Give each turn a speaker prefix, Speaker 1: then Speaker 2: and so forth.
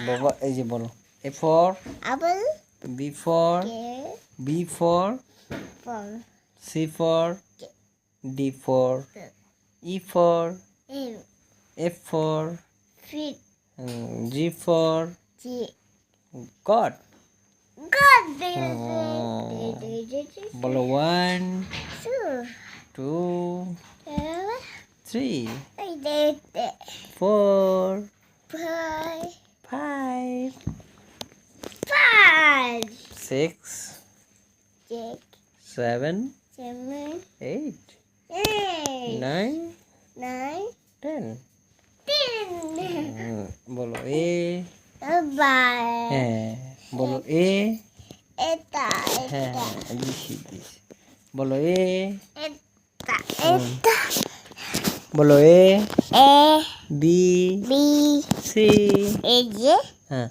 Speaker 1: বাবা এই যে বলো A for
Speaker 2: apple,
Speaker 1: B for
Speaker 2: pear,
Speaker 1: B for
Speaker 2: for
Speaker 1: C for D for E for
Speaker 2: egg,
Speaker 1: F for
Speaker 2: fish,
Speaker 1: G for
Speaker 2: G.
Speaker 1: God.
Speaker 2: God,
Speaker 1: বলো 1
Speaker 2: two,
Speaker 1: 2 3
Speaker 2: five,
Speaker 1: 4
Speaker 2: five,
Speaker 1: 5
Speaker 2: five,
Speaker 1: 6
Speaker 2: six,
Speaker 1: 7
Speaker 2: seven,
Speaker 1: 8
Speaker 2: eight,
Speaker 1: 9
Speaker 2: nine,
Speaker 1: 10
Speaker 2: ten.
Speaker 1: বলো A
Speaker 2: Bye.
Speaker 1: হ্যাঁ বলো A
Speaker 2: Eta,
Speaker 1: হ্যাঁ
Speaker 2: eta,
Speaker 1: দিছি বলো A
Speaker 2: eta, eta.
Speaker 1: বলো A
Speaker 2: A,
Speaker 1: B
Speaker 2: B,
Speaker 1: C
Speaker 2: A, J,
Speaker 1: হ্যাঁ